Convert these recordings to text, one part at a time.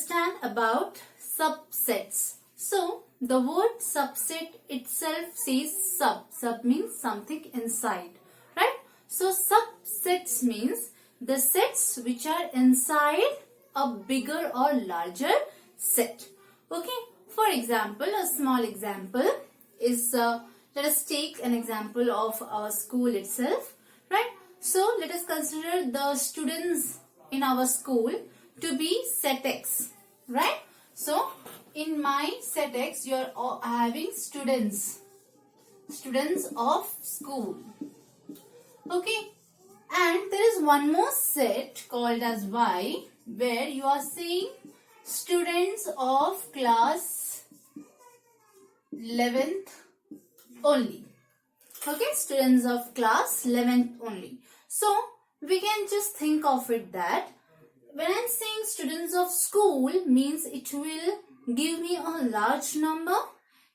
understand about subsets. So the word subset itself says sub. Sub means something inside, right? So subsets means the sets which are inside a bigger or larger set. Okay. For example, a small example is, let us take an example of our school itself, right? So let us consider the students in our school to be set X, right? So in my set X, you are having students of school. Okay. And there is one more set called as Y, where you are saying students of class 11th only. Okay, students of class 11th only. So we can just think of it that when I'm saying students of school means it will give me a large number.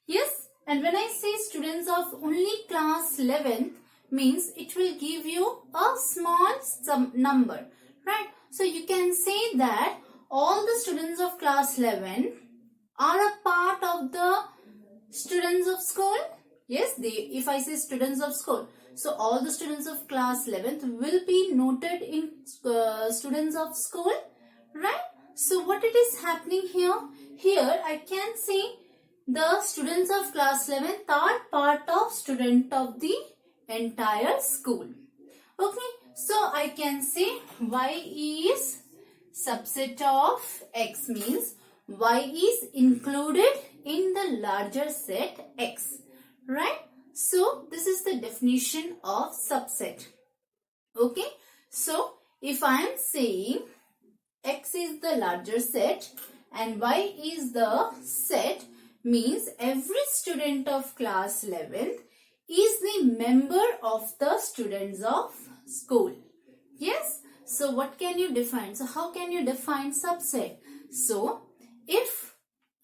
Yes, and when I say students of only class 11th means it will give you a small number, right? So you can say that all the students of class 11 are a part of the students of school. Yes, if I say students of school, so all the students of class 11th will be noted in students of school, right? So what it is happening here? Here I can say the students of class 11th are part of student of the entire school. Okay, so I can say Y is subset of X, means Y is included in the larger set X, right? So this is the definition of subset. Okay, so if I am saying X is the larger set and Y is the set, means every student of class 11th is the member of the students of school. Yes, so what can you define? So how can you define subset? So if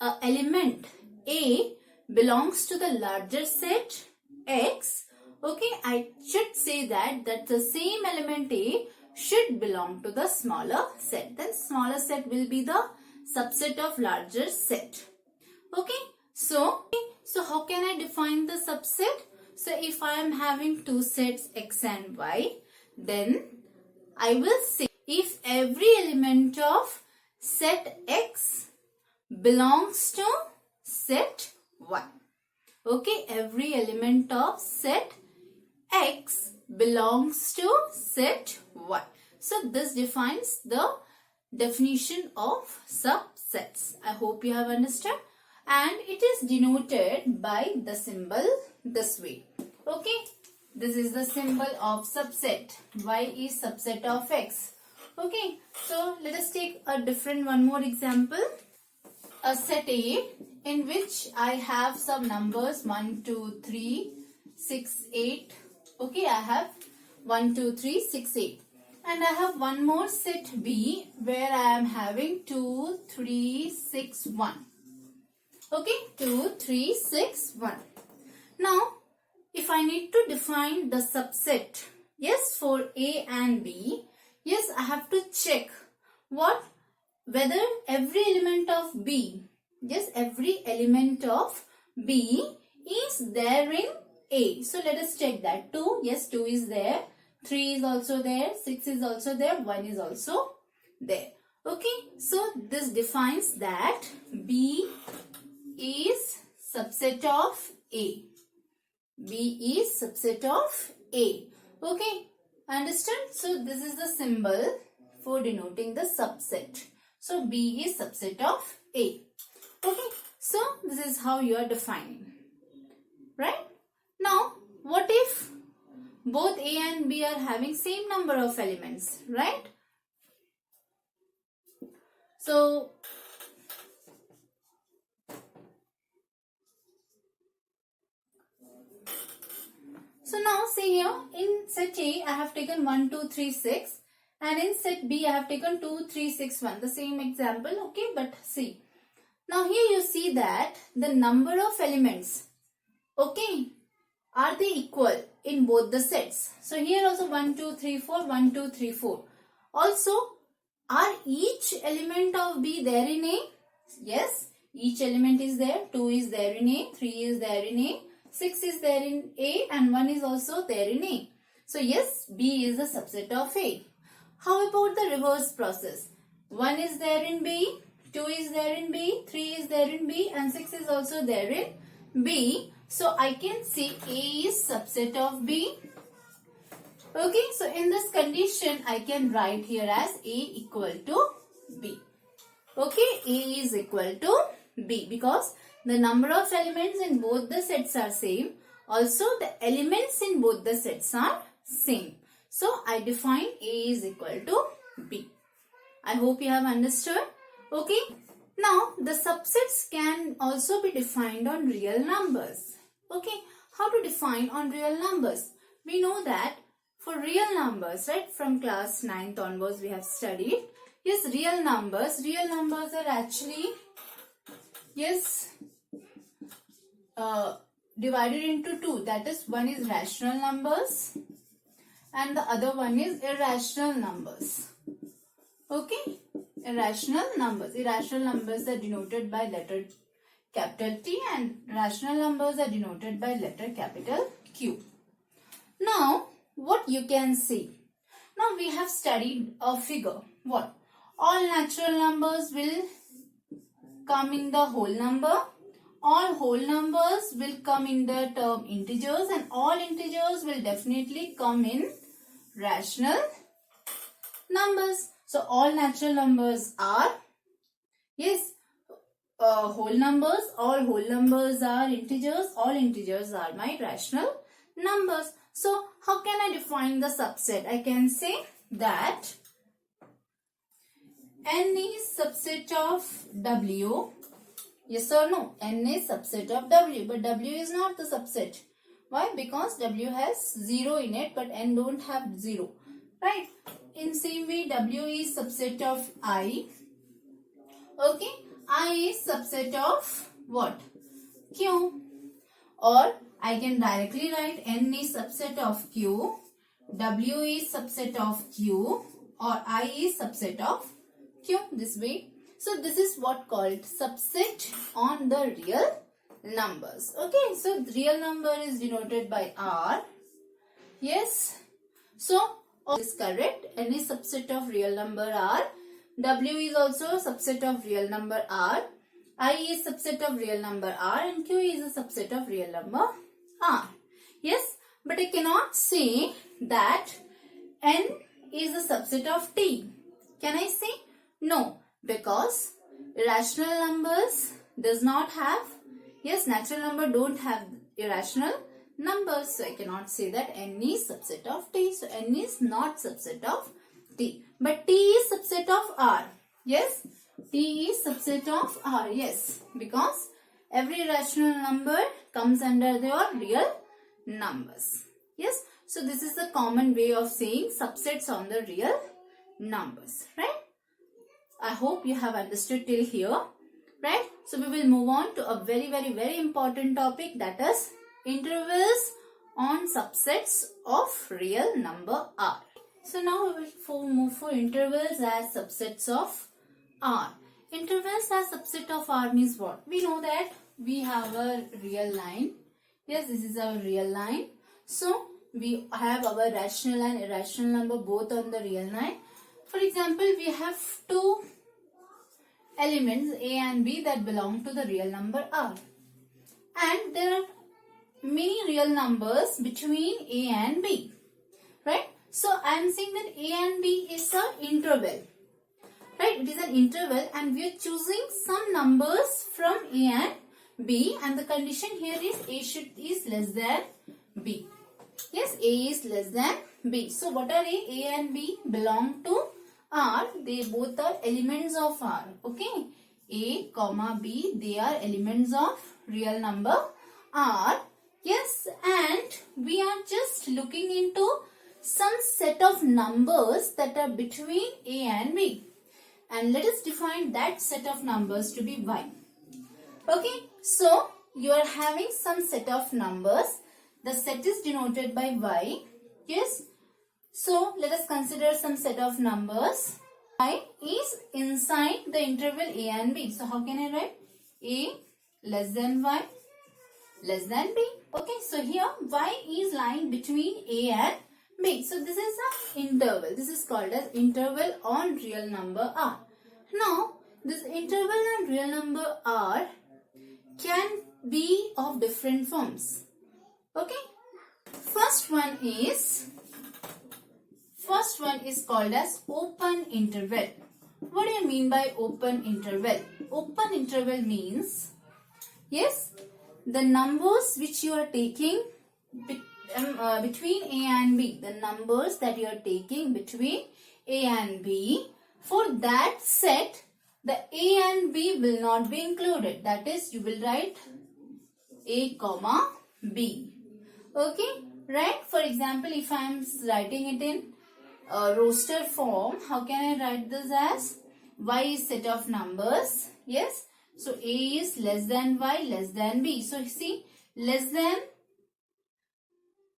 an element A belongs to the larger set X, okay, I should say that the same element A should belong to the smaller set. Then smaller set will be the subset of larger set. Okay, so how can I define the subset? So if I am having two sets X and Y, then I will say if every element of set X belongs to set Y. Okay, every element of set X belongs to set Y. So this defines the definition of subsets. I hope you have understood. And it is denoted by the symbol this way. Okay, this is the symbol of subset. Y is subset of X. Okay, so let us take a different one more example. A set A in which I have some numbers 1, 2, 3, 6, 8. Okay, I have 1, 2, 3, 6, 8. And I have one more set B where I am having 2, 3, 6, 1. Okay, 2, 3, 6, 1. Now, if I need to define the subset, yes, for A and B, yes, I have to check whether every element of B, yes, every element of B is there in A. So let us check that. 2, yes, 2 is there. 3 is also there. 6 is also there. 1 is also there. Okay, so this defines that B is subset of A. B is subset of A. Okay, understand? So this is the symbol for denoting the subset. So B is subset of A. Okay, so this is how you are defining. Right? Now, what if both A and B are having same number of elements? Right? So now see here, in set A I have taken 1, 2, 3, 6 and in set B I have taken 2, 3, 6, 1. The same example, okay, but see. Now here you see that the number of elements, okay, are they equal in both the sets? So here also 1, 2, 3, 4, 1, 2, 3, 4. Also Are each element of B there in A? Yes, each element is there. 2 is there in A, 3 is there in A, 6 is there in A, and 1 is also there in A. So yes, B is a subset of A. How about the reverse process? 1 is there in B, 2 is there in B, 3 is there in B, and 6 is also there in B. So I can say A is subset of B. Okay, so in this condition, I can write here as A equal to B. Okay, A is equal to B because the number of elements in both the sets are same. Also, the elements in both the sets are same. So, I define A is equal to B. I hope you have understood. Okay, now the subsets can also be defined on real numbers. Okay, how to define on real numbers? We know that for real numbers, right, from class 9th onwards we have studied. Yes, real numbers are actually, yes, divided into two. That is, one is rational numbers and the other one is irrational numbers. Okay, irrational numbers. Irrational numbers are denoted by letter capital T and rational numbers are denoted by letter capital Q. Now, what you can see? Now we have studied a figure. What? All natural numbers will come in the whole number. All whole numbers will come in the term integers and all integers will definitely come in rational numbers. So all natural numbers are, yes, whole numbers. All whole numbers are integers. All integers are my rational numbers. So how can I define the subset? I can say that N is subset of W. Yes or no? N is subset of W, but W is not the subset. Why? Because W has 0 in it, but N don't have 0. Right? In same way, W is subset of I. Okay? I is subset of what? Q. Or I can directly write N is subset of Q, W is subset of Q, or I is subset of Q, this way. So this is what called subset on the real numbers. Okay, so the real number is denoted by R. Yes. So all is correct. N is subset of real number R. W is also subset of real number R. I is subset of real number R and Q is a subset of real number R. Yes, but I cannot say that N is a subset of T. Can I say? No, because irrational numbers does not have, yes, natural number don't have irrational numbers. So I cannot say that N is subset of T. So N is not subset of T. But T is subset of R. Yes, T is subset of R. Yes, because every rational number comes under your real numbers. Yes, so this is the common way of saying subsets on the real numbers, right? I hope you have understood till here, right? So we will move on to a very important topic, that is intervals on subsets of real number R. So now we will move for intervals as subsets of R. Intervals as subset of R means what? We know that we have a real line. Yes, this is our real line. So we have our rational and irrational number both on the real line. For example, we have two elements A and B that belong to the real number R. And there are many real numbers between A and B. Right? So I am saying that A and B is an interval. Right? It is an interval and we are choosing some numbers from A and B, and the condition here is A is less than B. Yes, A is less than B. So what are A? A and B belong to R. They both are elements of R. Okay. A, comma B, they are elements of real number R. Yes, and we are just looking into some set of numbers that are between A and B. And let us define that set of numbers to be Y. Okay, so you are having some set of numbers. The set is denoted by Y. Yes. So let us consider some set of numbers. y is inside the interval a and b. So how can I write a less than y less than b? Okay, so here y is lying between a and b. So this is an interval. This is called as interval on real number r. Now this interval on real number r can be of different forms. Okay, first one is called as open interval. What do you mean by open interval? Open interval means, yes, the numbers which you are taking between a and b, the numbers that you are taking between a and b, for that set the a and b will not be included. That is, you will write a comma b. Okay, right? For example, if I am writing it in roster form, how can I write this as y is set of numbers? Yes, so a is less than y less than b. So see, less than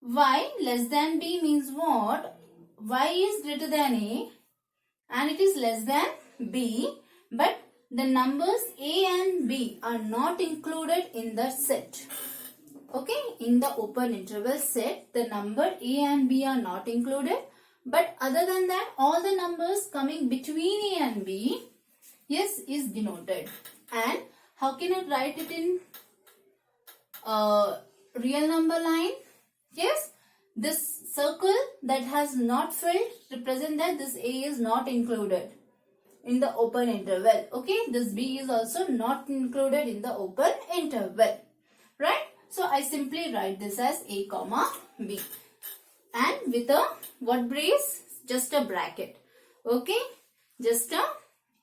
y less than b means what? Y is greater than a and it is less than b, but the numbers a and b are not included in the set. Okay, in the open interval set, the number a and b are not included, but other than that, all the numbers coming between a and b, yes, is denoted. And how can I write it in real number line? Yes, this circle that has not filled represent that this a is not included in the open interval. Okay, this b is also not included in the open interval, right? So I simply write this as a comma b, and with a what brace? Just a bracket. Okay, just a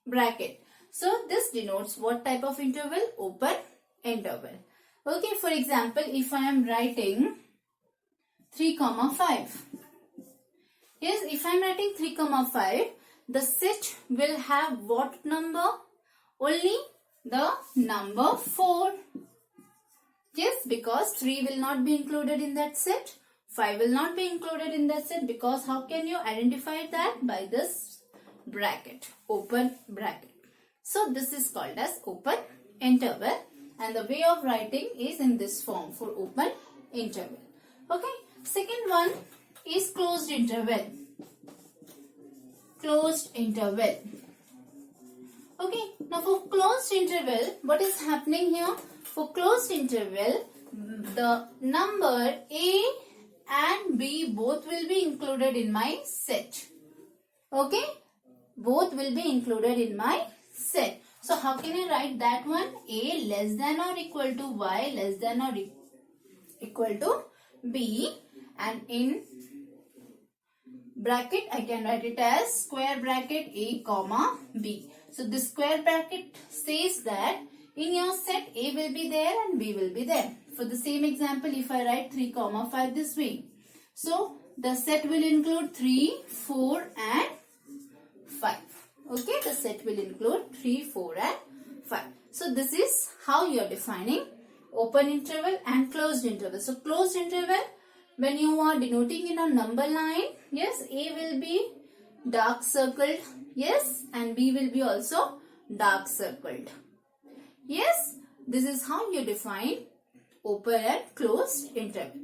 bracket. So this denotes what type of interval? Open interval. Okay, for example, if I am writing 3 comma 5. Yes, if I am writing 3 comma 5, the set will have what number? Only the number 4. Yes, because 3 will not be included in that set. 5 will not be included in that set, because how can you identify that? By this bracket, open bracket. So this is called as open interval, and the way of writing is in this form for open interval. Okay, second one is closed interval. Closed interval. Okay, now for closed interval, what is happening here? For closed interval, the number a and b both will be included in my set. Okay, both will be included in my set. So how can I write that one? A less than or equal to y less than or equal to b, and in bracket I can write it as square bracket a comma b. So this square bracket says that in your set a will be there and b will be there. For the same example, if I write 3 comma 5 this way, so the set will include 3, 4 and 5. Okay, the set will include 3, 4 and 5. So this is how you are defining open interval and closed interval. So closed interval, when you are denoting in a number line, yes, a will be dark circled, yes, and b will be also dark circled. Yes, this is how you define open and closed interval.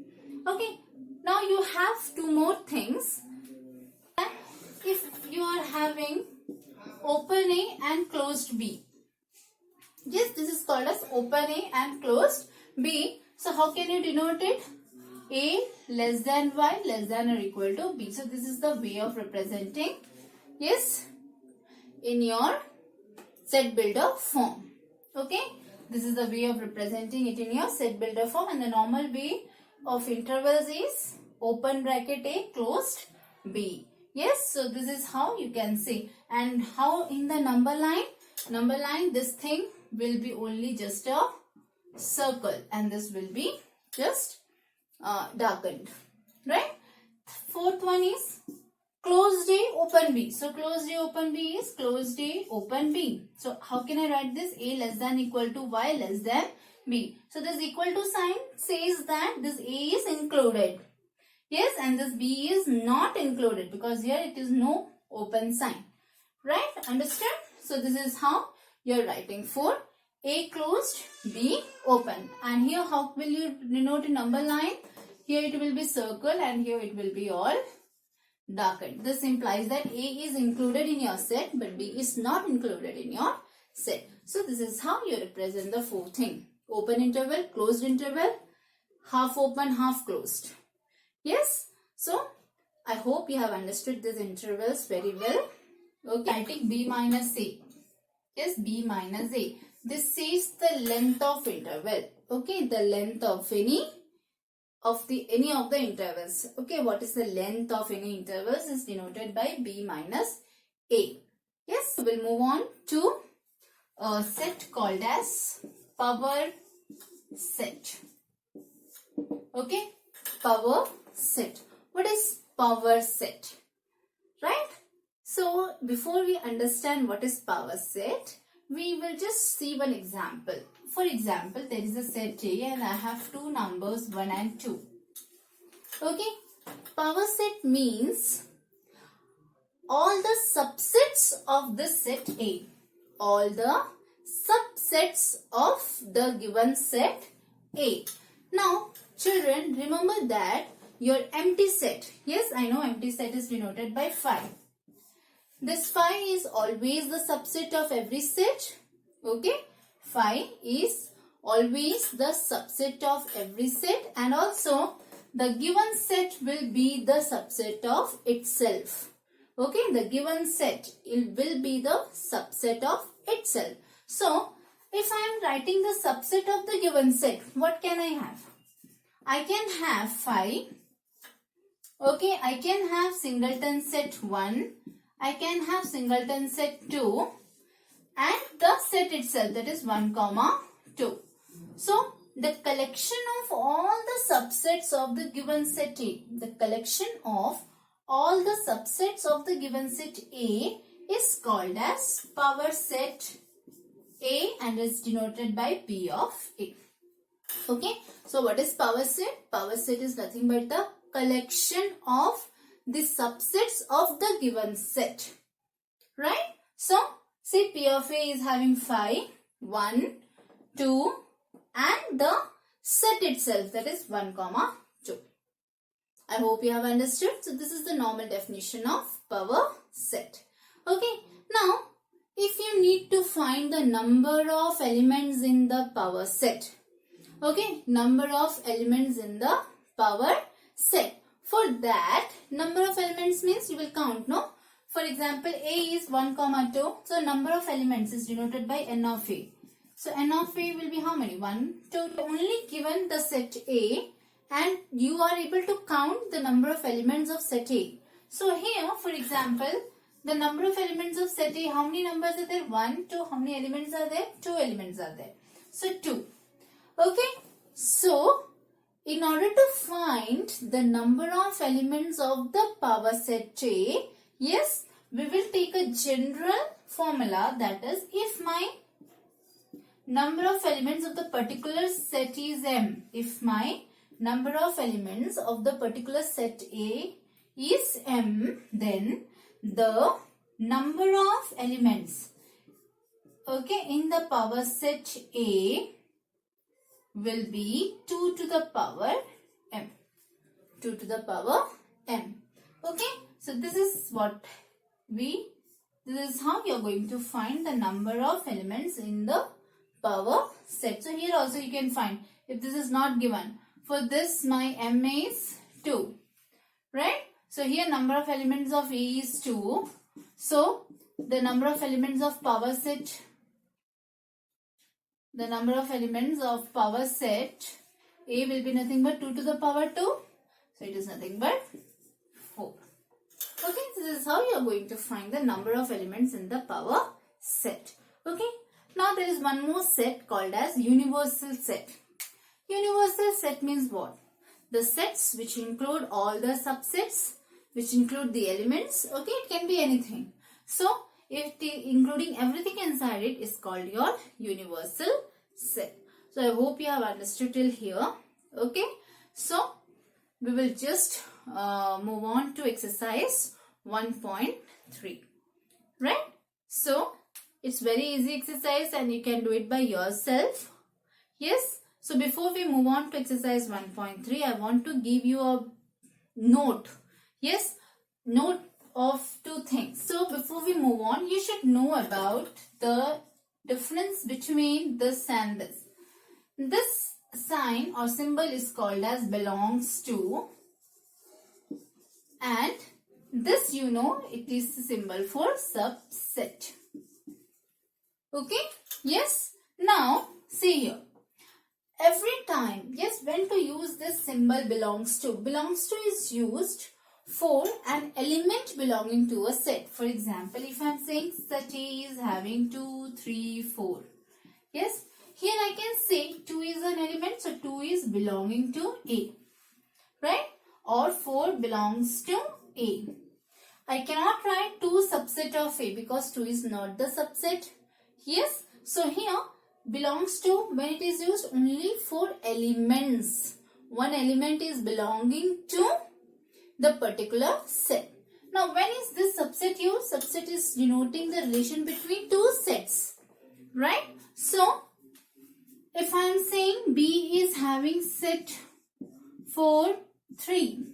Okay, now you have 2 more things. If you are having open A and closed B, yes, this is called as open A and closed B. So how can you denote it? A less than y less than or equal to b. So this is the way of representing, yes, in your set builder form. Okay, this is the way of representing it in your set builder form, and the normal way of intervals is open bracket A closed B. Yes, so this is how you can see. And how in the number line this thing will be only just a circle, and this will be just darkened, right? Fourth one is closed A open B. So closed A open B is closed A open B. So how can I write this? A less than equal to y less than b. So this equal to sign says that this A is included. Yes, and this b is not included because here it is no open sign. Right? Understand? So this is how you're writing for A closed, B open. And here how will you denote a number line? Here it will be circle and here it will be all darkened. This implies that A is included in your set but B is not included in your set. So this is how you represent the four thing. Open interval, closed interval, half open, half closed. Yes? So I hope you have understood these intervals very well. Okay, I'll take B minus A. Yes, B minus A. This says the length of interval. Okay, the length of any of the intervals. Okay, what is the length of any intervals is denoted by B minus A. Yes, so we'll move on to a set called as power set. Okay, power set. What is power set? Right? So before we understand what is power set, we will just see one example. For example, there is a set A and I have two numbers 1 and 2. Okay, power set means all the subsets of the set A. All the subsets of the given set A. Now, children, remember that your empty set. Yes, I know empty set is denoted by 5. This 5 is always the subset of every set. Okay, 5 is always the subset of every set and also the given set will be the subset of itself. Okay, the given set will be the subset of itself. So, if I am writing the subset of the given set, what can I have? I can have 5. Okay, I can have singleton set 1. I can have singleton set 2 and the set itself, that is 1, 2. So, the collection of all the subsets of the given set A, the collection of all the subsets of the given set A is called as power set A and is denoted by P of A. Okay, so what is power set? Power set is nothing but the collection of the subsets of the given set. Right? So, see P of A is having 5, 1, 2 and the set itself, that is 1, 2. I hope you have understood. So, this is the normal definition of power set. Okay. Now, if you need to find the number of elements in the power set. Okay. Number of elements in the power set. For that, number of elements means you will count, no? For example, A is 1, 2. So, number of elements is denoted by N of A. So, N of A will be how many? 1, 2. Only given the set A and you are able to count the number of elements of set A. So, here, for example, the number of elements of set A, how many numbers are there? 1, 2. How many elements are there? 2 elements are there. So, 2. Okay. So, in order to find the number of elements of the power set A, yes, we will take a general formula, that is, if my number of elements of the particular set is M, if my number of elements of the particular set A is M, then the number of elements, okay, in the power set A will be 2 to the power M. 2 to the power M. Okay. So, this is how you are going to find the number of elements in the power set. So, here also you can find, if this is not given, for this my M is 2. Right. So, here number of elements of A is 2. So, the number of elements of power set, the number of elements of power set A will be nothing but 2 to the power 2. So, it is nothing but 4. Okay, so this is how you are going to find the number of elements in the power set. Okay, now there is one more set called as universal set. Universal set means what? The sets which include all the subsets, which include the elements. Okay, it can be anything. So, if including everything inside it is called your universal set. So, I hope you have understood till here. Okay, so we will just move on to exercise 1.3. Right? So it's very easy exercise and you can do it by yourself. Yes. So before we move on to exercise 1.3, I want to give you a note. Yes, note of two things. So before we move on, you should know about the difference between this and this. This sign or symbol is called as belongs to, and this, you know, it is the symbol for subset. Okay. Yes. Now see here, every time, yes, when to use this symbol belongs to is used for an element belonging to a set. For example, if I am saying set A is having 2, 3, 4. Yes, here I can say 2 is an element, so 2 is belonging to A, right? Or 4 belongs to A. I cannot write 2 subset of A because 2 is not the subset. Yes, so here belongs to, when it is used only for elements, one element is belonging to the particular set. Now when is this subset used? Subset is denoting the relation between two sets, right? So if I am saying B is having set 4, 3.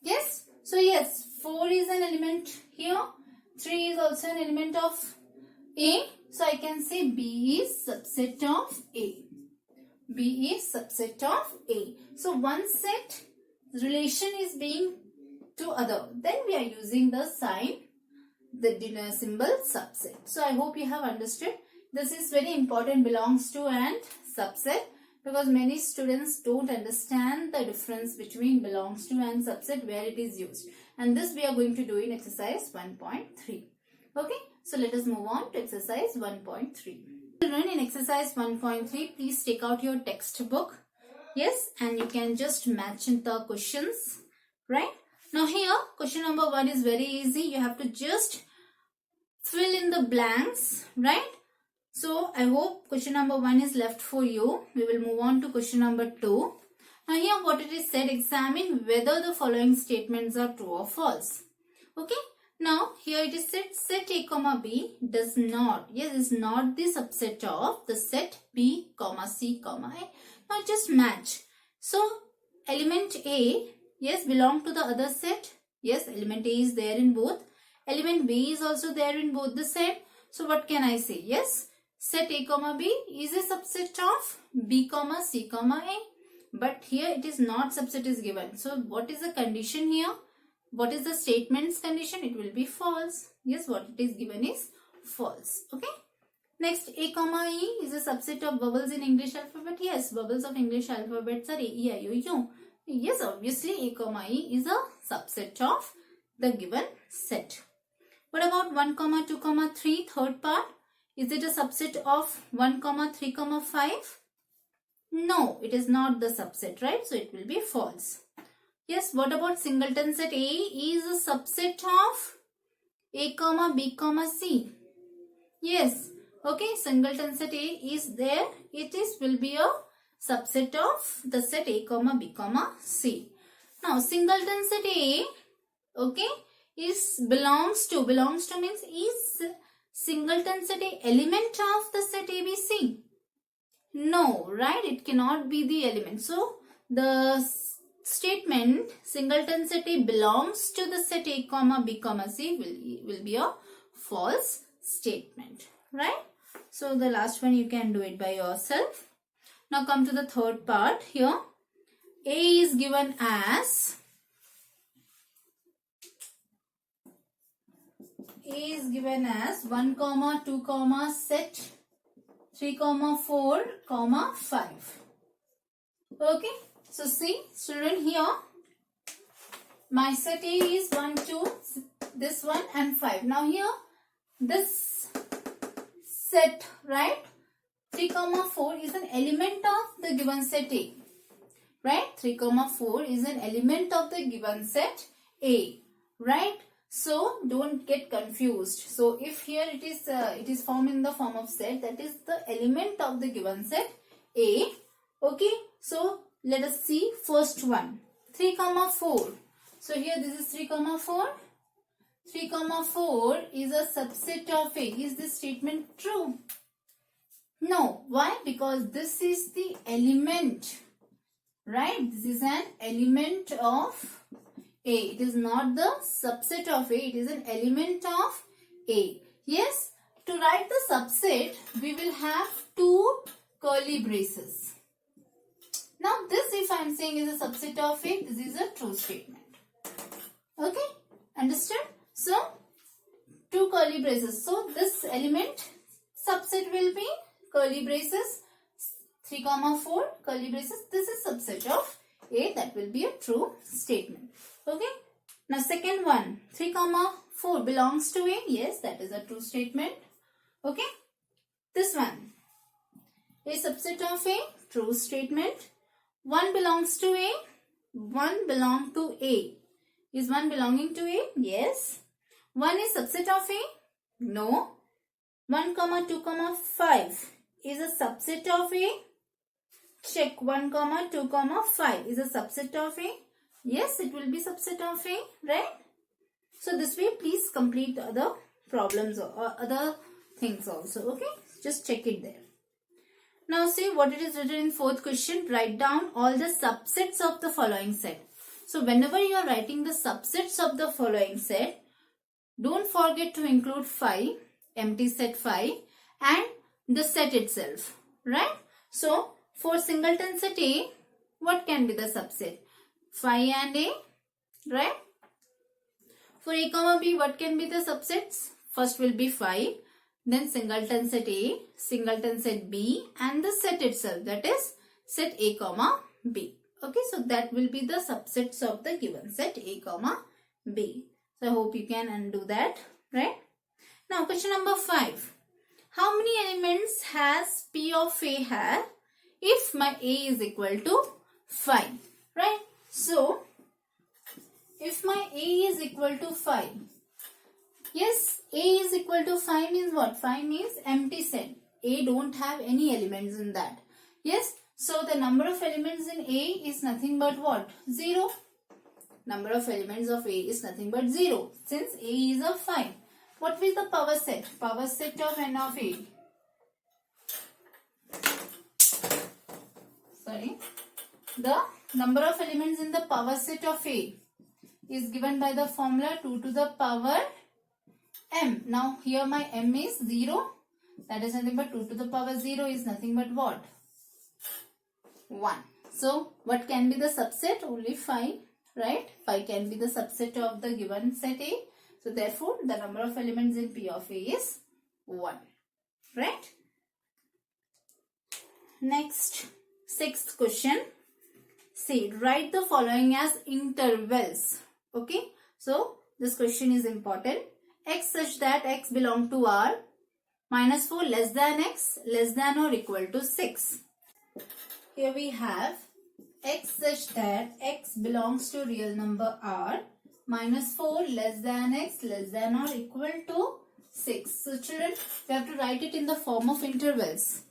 Yes, so yes, 4 is an element here, 3 is also an element of A. So I can say B is subset of A. B is subset of A. So one set relation is being to other. Then we are using the sign, the symbol subset. So I hope you have understood. This is very important, belongs to and subset, because many students don't understand the difference between belongs to and subset where it is used. And this we are going to do in exercise 1.3. Okay. So let us move on to exercise 1.3. Children, in exercise 1.3, please take out your textbook. Yes, and you can just match in the questions, right? Now here, question number 1 is very easy. You have to just fill in the blanks, right? So I hope question number 1 is left for you. We will move on to question number 2. Now here what it is said, examine whether the following statements are true or false. Okay. Now here it is said set A comma B does not, yes, is not the subset of the set B comma C comma A. Now just match. So element A, yes, belong to the other set. Yes, element A is there in both. Element B is also there in both the set. So what can I say? Yes, set A comma B is a subset of B comma C comma A. But here it is not, subset is given. So what is the condition here? What is the statement's condition? It will be false. Yes, what it is given is false. Okay. Next, A comma E is a subset of vowels in English alphabet. Yes, vowels of English alphabets are A, E, I, O, U. Yes, obviously A comma E is a subset of the given set. What about 1 comma 2 comma 3, third part? Is it a subset of 1 comma 3 comma 5? No, it is not the subset, right? So it will be false. Yes, what about singleton set? A is a subset of A comma B comma C. Yes, okay, singleton set A is there. It is will be a subset of the set A comma B comma C. Now singleton set A, okay, is belongs to means is singleton set A element of the set ABC? No, right? It cannot be the element. So the statement singleton set A belongs to the set A comma B comma C will be a false statement, right? So the last one you can do it by yourself. Now come to the third part here. A is given as 1 comma 2 comma set 3 comma 4 comma 5. Okay. So see, children, here my set A is 1, 2, this one and 5. Now here this set, right, 3 comma 4 is an element of the given set A, right? 3 comma 4 is an element of the given set A, right? So don't get confused. So if here it is formed in the form of set, that is the element of the given set A. Okay, so let us see first one, 3 comma 4. So here this is 3 comma 4. 3 comma 4 is a subset of A. Is this statement true? No. Why? Because this is the element, right? This is an element of A. It is not the subset of A. It is an element of A. Yes. To write the subset, we will have two curly braces. Now this, if I am saying, is a subset of A, this is a true statement. Okay, understood? So, two curly braces. So, this element subset will be curly braces, 3 comma 4 curly braces. This is subset of A. That will be a true statement. Okay. Now, second one, 3 comma 4 belongs to A. Yes, that is a true statement. Okay. This one, A subset of A, true statement. 1 belongs to A. 1 belong to A. Is 1 belonging to A? Yes. 1 is subset of A? No. 1 comma 2 comma 5 is a subset of A. Check. 1 comma 2 comma 5 is a subset of A. Yes, it will be subset of A, right? So this way, please complete the other problems or other things also. Okay, just check it there. Now see what it is written in fourth question. Write down all the subsets of the following set. So whenever you are writing the subsets of the following set, don't forget to include phi, empty set phi, and the set itself, right? So for singleton set A, what can be the subset? Phi and A, right? For A comma B, what can be the subsets? First will be phi, then singleton set A, singleton set B, and the set itself, that is set A comma B. Okay, so that will be the subsets of the given set A comma B. So I hope you can undo that, right? Now question number 5. How many elements has P of A have if my A is equal to 5, right? So if my A is equal to 5, yes, A is equal to 5 means what? 5 means empty set. A don't have any elements in that. Yes, so the number of elements in A is nothing but what? 0. Number of elements of A is nothing but 0. Since A is a 5. What is the power set? Power set of N of A. Sorry. The number of elements in the power set of A is given by the formula 2 to the power M. Now here my M is 0. That is nothing but 2 to the power 0 is nothing but what? 1. So what can be the subset? Only 5, right? 5 can be the subset of the given set A. So therefore the number of elements in P of A is 1, right? Next, sixth question. See, write the following as intervals. Okay, so this question is important. X such that X belong to R, minus 4 less than X, less than or equal to 6. Here we have X such that X belongs to real number R, minus 4 less than X, less than or equal to 6. So children, we have to write it in the form of intervals.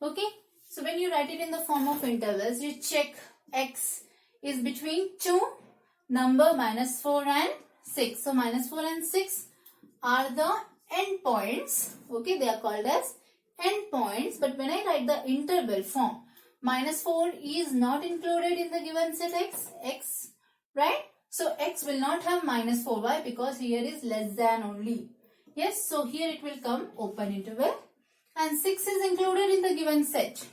Okay, so when you write it in the form of intervals, you check X is between two number minus 4 and 6. So minus 4 and 6 are the endpoints. Okay, they are called as endpoints. But when I write the interval form, minus 4 is not included in the given set X, right? So X will not have minus 4. Why? Because here is less than only. Yes, so here it will come open interval. And 6 is included in the given set,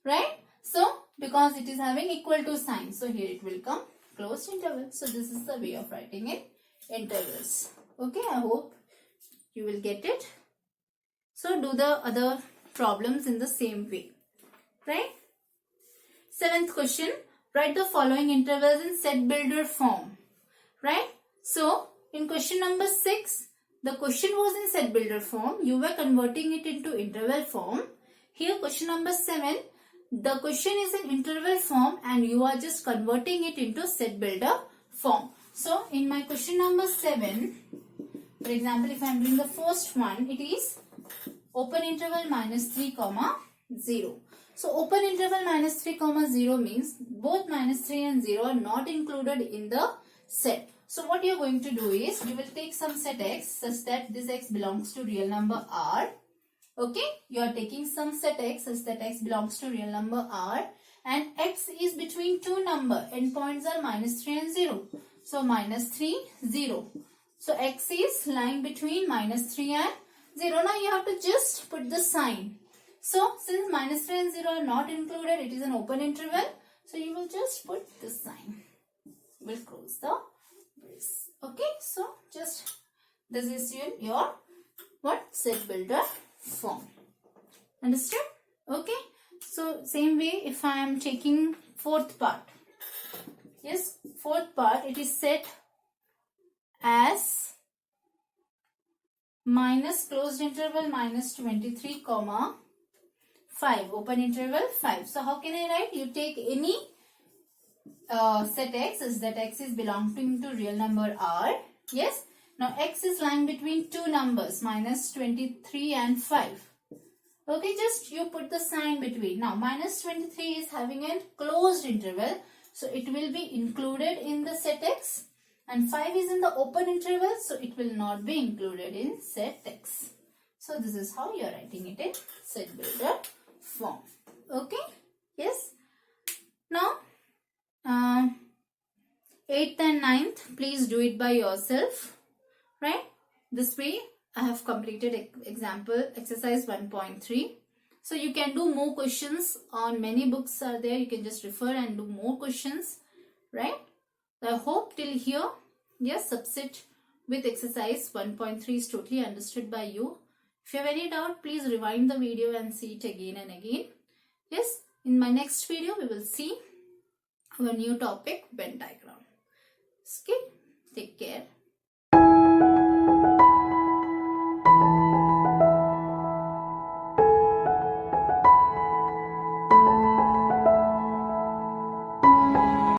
right? So because it is having equal to sign, so here it will come closed interval. So this is the way of writing in intervals. Okay, I hope you will get it. So do the other problems in the same way, right? Seventh question, write the following intervals in set builder form, right? So in question number 6, the question was in set builder form. You were converting it into interval form. Here question number 7, the question is in interval form and you are just converting it into set builder form. So in my question number 7, for example, if I am doing the first one, it is open interval minus 3 comma 0. So open interval minus 3 comma 0 means both minus 3 and 0 are not included in the set. So what you're going to do is, you will take some set x such that this x belongs to real number r. Okay, you are taking some set x such that x belongs to real number r, and x is between two number, endpoints are -3 and 0. So -3, 0. So x is lying between -3 and 0. Now you have to just put the sign. So since -3 and 0 are not included, it is an open interval. So you will just put this sign. We'll close the brace. Okay, so just this is your what, set builder form. Understood? Okay. So same way, if I am taking fourth part. Yes, fourth part, it is set as minus closed interval -23 comma 5, open interval 5. So how can I write? You take any set x is that x is belonging to real number r. Yes. Now x is lying between two numbers, -23 and 5. Okay, just you put the sign between. Now -23 is having a closed interval, so it will be included in the set x, and 5 is in the open interval, so it will not be included in set x. So this is how you are writing it in set builder form. Okay, yes. Now 8th and 9th, please do it by yourself, right? This way I have completed example exercise 1.3. So you can do more questions on many books are there. You can just refer and do more questions, right? I hope till here, yes, subset with exercise 1.3 is totally understood by you. If you have any doubt, please rewind the video and see it again and again. Yes, in my next video, we will see our new topic, Venn diagram. Okay, take care.